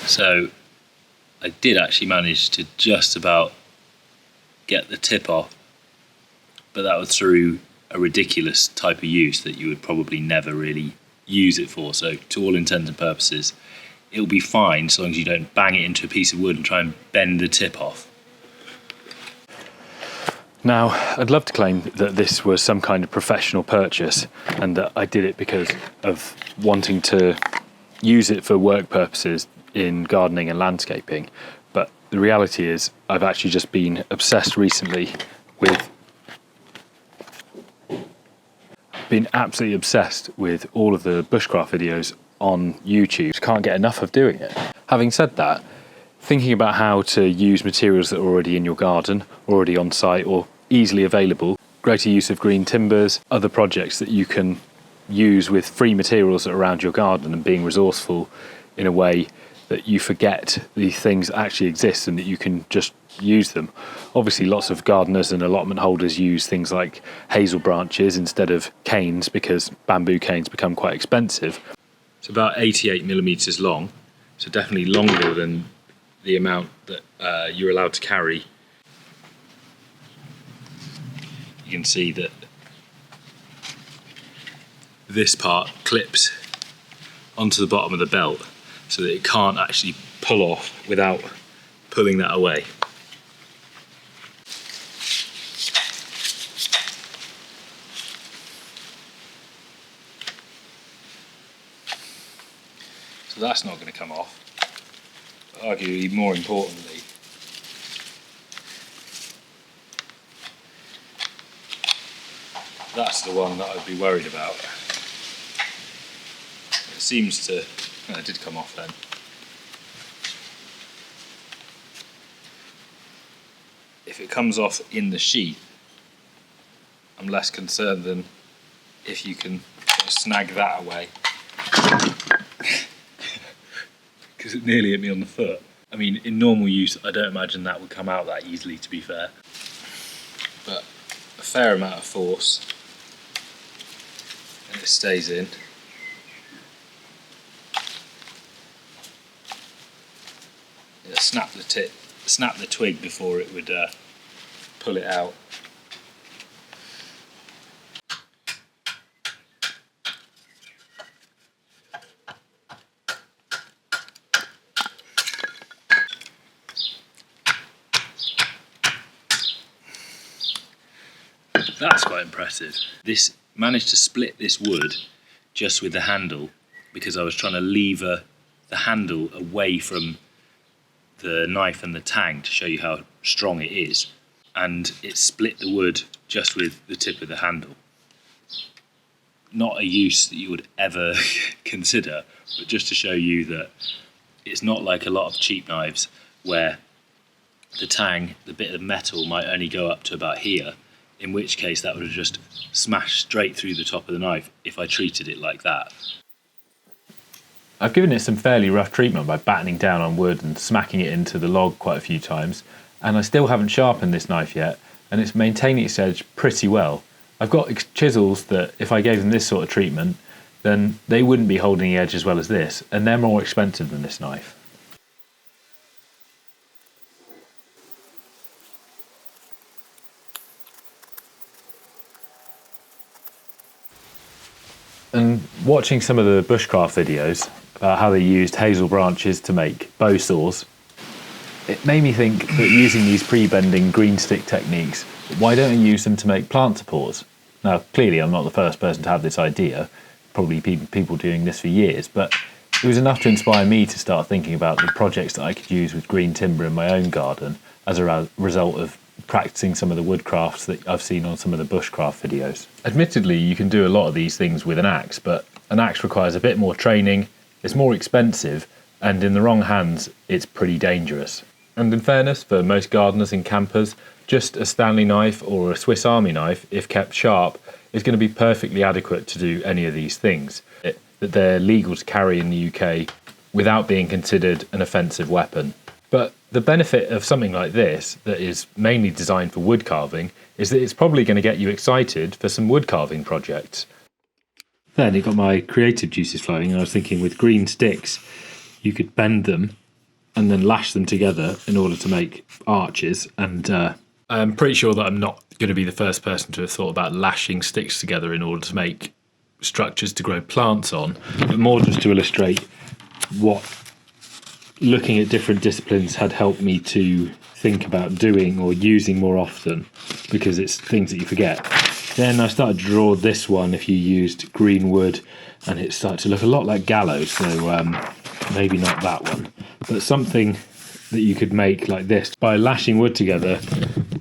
So I did actually manage to just about get the tip off, but that was through a ridiculous type of use that you would probably never really use it for. So to all intents and purposes, it'll be fine so long as you don't bang it into a piece of wood and try and bend the tip off. Now, I'd love to claim that this was some kind of professional purchase and that I did it because of wanting to use it for work purposes in gardening and landscaping, but the reality is I've actually just been obsessed recently with absolutely obsessed with all of the bushcraft videos on YouTube. Just can't get enough of doing it. Having said that, thinking about how to use materials that are already in your garden, already on site or easily available, greater use of green timbers, other projects that you can use with free materials that are around your garden, and being resourceful in a way that you forget these things actually exist and that you can just use them. Obviously lots of gardeners and allotment holders use things like hazel branches instead of canes because bamboo canes become quite expensive. It's about 88 millimeters long, so definitely longer than the amount that you're allowed to carry. You can see that this part clips onto the bottom of the belt so that it can't actually pull off without pulling that away. So that's not going to come off. But arguably more importantly, that's the one that I'd be worried about. It seems to, it did come off then. If it comes off in the sheath, I'm less concerned than if you can sort of snag that away. Because it nearly hit me on the foot. I mean, in normal use, I don't imagine that would come out that easily, to be fair. But a fair amount of force, and it stays in. It'll snap the twig before it would pull it out. That's quite impressive. This managed to split this wood just with the handle because I was trying to lever the handle away from the knife and the tang to show you how strong it is, and it split the wood just with the tip of the handle. Not a use that you would ever consider, but just to show you that it's not like a lot of cheap knives where the tang, the bit of metal, might only go up to about here, in which case that would have just smashed straight through the top of the knife if I treated it like that. I've given it some fairly rough treatment by battening down on wood and smacking it into the log quite a few times, and I still haven't sharpened this knife yet, and it's maintaining its edge pretty well. I've got chisels that if I gave them this sort of treatment, then they wouldn't be holding the edge as well as this, and they're more expensive than this knife. And watching some of the bushcraft videos about how they used hazel branches to make bow saws, it made me think that using these pre-bending green stick techniques, why don't I use them to make plant supports? Now, clearly I'm not the first person to have this idea, probably people doing this for years, but it was enough to inspire me to start thinking about the projects that I could use with green timber in my own garden as a result of practicing some of the woodcrafts that I've seen on some of the bushcraft videos. Admittedly, you can do a lot of these things with an axe, but an axe requires a bit more training, it's more expensive, and in the wrong hands, it's pretty dangerous. And in fairness, for most gardeners and campers, just a Stanley knife or a Swiss Army knife, if kept sharp, is going to be perfectly adequate to do any of these things. That they're legal to carry in the UK without being considered an offensive weapon. But the benefit of something like this, that is mainly designed for wood carving, is that it's probably going to get you excited for some wood carving projects. Then it got my creative juices flowing, and I was thinking with green sticks, you could bend them and then lash them together in order to make arches. And I'm pretty sure that I'm not going to be the first person to have thought about lashing sticks together in order to make structures to grow plants on, but more just to illustrate what looking at different disciplines had helped me to think about doing or using more often, because it's things that you forget. Then I started to draw this one if you used green wood, and it started to look a lot like gallows, so maybe not that one, but something that you could make like this by lashing wood together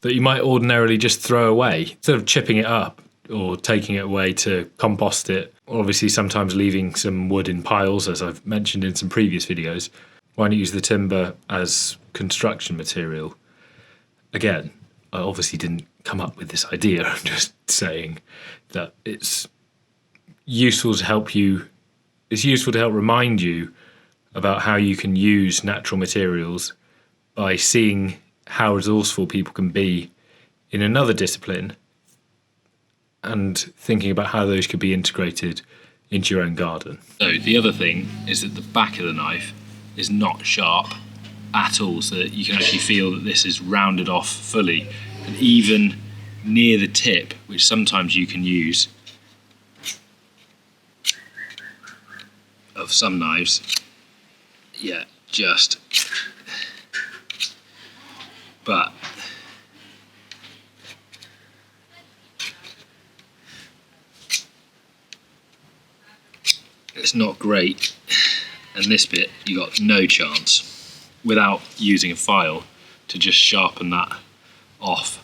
that you might ordinarily just throw away. Instead of chipping it up or taking it away to compost it, or obviously sometimes leaving some wood in piles, as I've mentioned in some previous videos, why not use the timber as construction material? Again, I obviously didn't come up with this idea. I'm just saying that it's useful to help you. It's useful to help remind you about how you can use natural materials by seeing how resourceful people can be in another discipline and thinking about how those could be integrated into your own garden. So the other thing is that the back of the knife is not sharp at all, so that you can actually feel that this is rounded off fully, and even near the tip, which sometimes you can use of some knives, yeah, just, but it's not great. And this bit, you got no chance without using a file to just sharpen that off.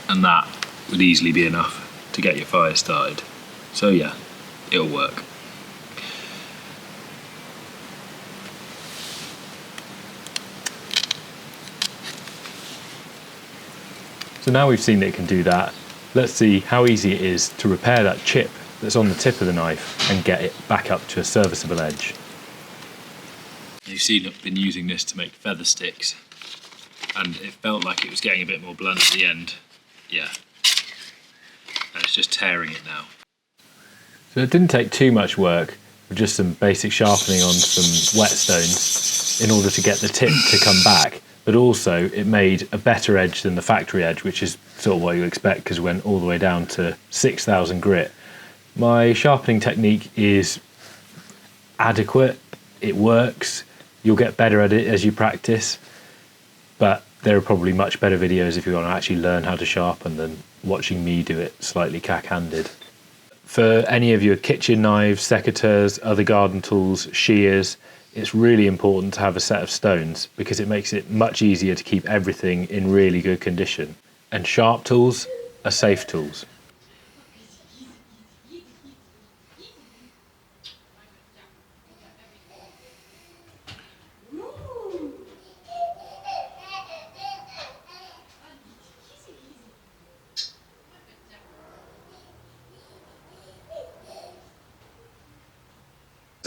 And that would easily be enough to get your fire started. So yeah, it'll work. So now we've seen that it can do that, let's see how easy it is to repair that chip that's on the tip of the knife and get it back up to a serviceable edge. You've seen I've been using this to make feather sticks, and it felt like it was getting a bit more blunt at the end. Yeah. And it's just tearing it now. So it didn't take too much work with just some basic sharpening on some whetstones in order to get the tip to come back, but also it made a better edge than the factory edge, which is sort of what you expect because it went all the way down to 6,000 grit. My sharpening technique is adequate, it works, you'll get better at it as you practice, but there are probably much better videos if you want to actually learn how to sharpen than watching me do it slightly cack-handed. For any of your kitchen knives, secateurs, other garden tools, shears, it's really important to have a set of stones because it makes it much easier to keep everything in really good condition. And sharp tools are safe tools.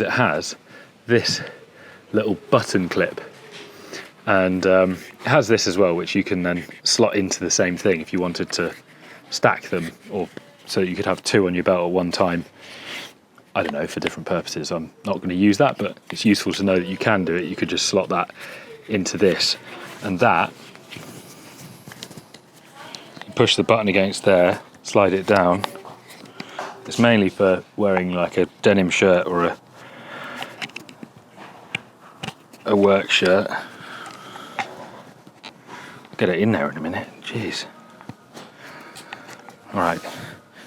It has this little button clip, and it has this as well, which you can then slot into the same thing if you wanted to stack them, or so you could have two on your belt at one time. I don't know, for different purposes. I'm not going to use that, but it's useful to know that you can do it. You could just slot that into this, and that, you push the button against there, slide it down. It's mainly for wearing like a denim shirt or a work shirt. Get it in there in a minute, jeez. Alright,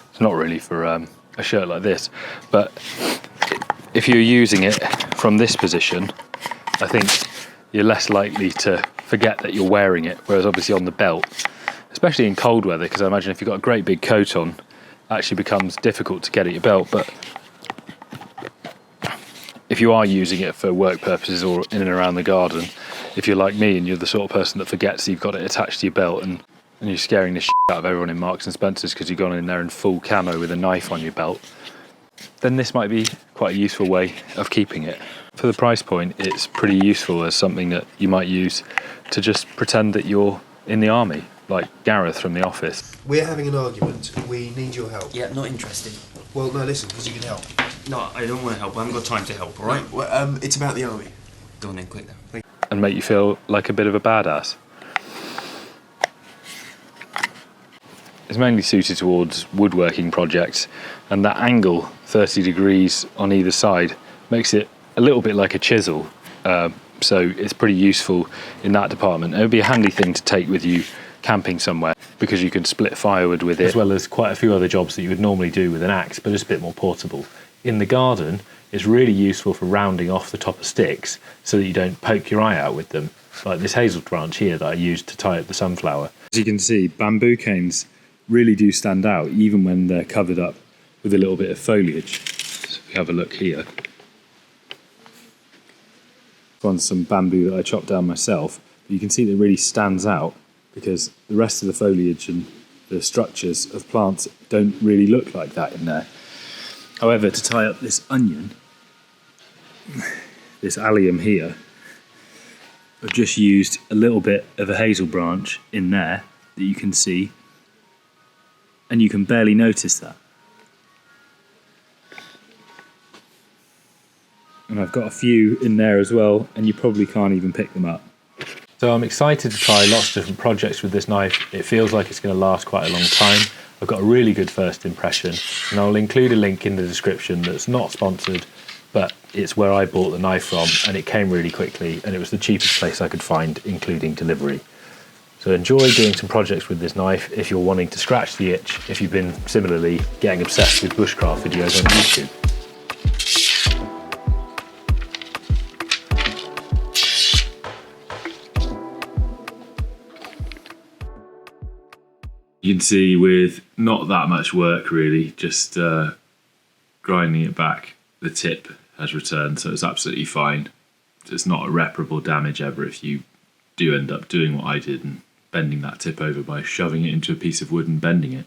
it's not really for a shirt like this, but if you're using it from this position, I think you're less likely to forget that you're wearing it, whereas obviously on the belt, especially in cold weather, because I imagine if you've got a great big coat on, it actually becomes difficult to get at your belt. But if you are using it for work purposes or in and around the garden, if you're like me and you're the sort of person that forgets that you've got it attached to your belt and you're scaring the shit out of everyone in Marks and Spencer's because you've gone in there in full camo with a knife on your belt, then this might be quite a useful way of keeping it. For the price point, it's pretty useful as something that you might use to just pretend that you're in the army, like Gareth from The Office. We're having an argument. We need your help. Yeah, not interested. Well, no, listen, because you can help. No, I don't want to help. I haven't got time to help, alright? Right, well, it's about the army. Go on then, quick then. And make you feel like a bit of a badass. It's mainly suited towards woodworking projects, and that angle, 30 degrees on either side, makes it a little bit like a chisel. So it's pretty useful in that department. It would be a handy thing to take with you camping somewhere, because you can split firewood with it, as well as quite a few other jobs that you would normally do with an axe, but it's a bit more portable. In the garden, it's really useful for rounding off the top of sticks so that you don't poke your eye out with them, like this hazel branch here that I used to tie up the sunflower. As you can see, bamboo canes really do stand out even when they're covered up with a little bit of foliage. So if we have a look here, on some bamboo that I chopped down myself, but you can see that it really stands out because the rest of the foliage and the structures of plants don't really look like that in there. However, to tie up this onion, this allium here, I've just used a little bit of a hazel branch in there that you can see, and you can barely notice that. And I've got a few in there as well, and you probably can't even pick them up. So I'm excited to try lots of different projects with this knife. It feels like it's going to last quite a long time. I've got a really good first impression, and I'll include a link in the description that's not sponsored, but it's where I bought the knife from, and it came really quickly, and it was the cheapest place I could find, including delivery. So enjoy doing some projects with this knife if you're wanting to scratch the itch, if you've been similarly getting obsessed with bushcraft videos on YouTube. You can see with not that much work really, just grinding it back, the tip has returned, so it's absolutely fine. It's not irreparable damage ever if you do end up doing what I did and bending that tip over by shoving it into a piece of wood and bending it.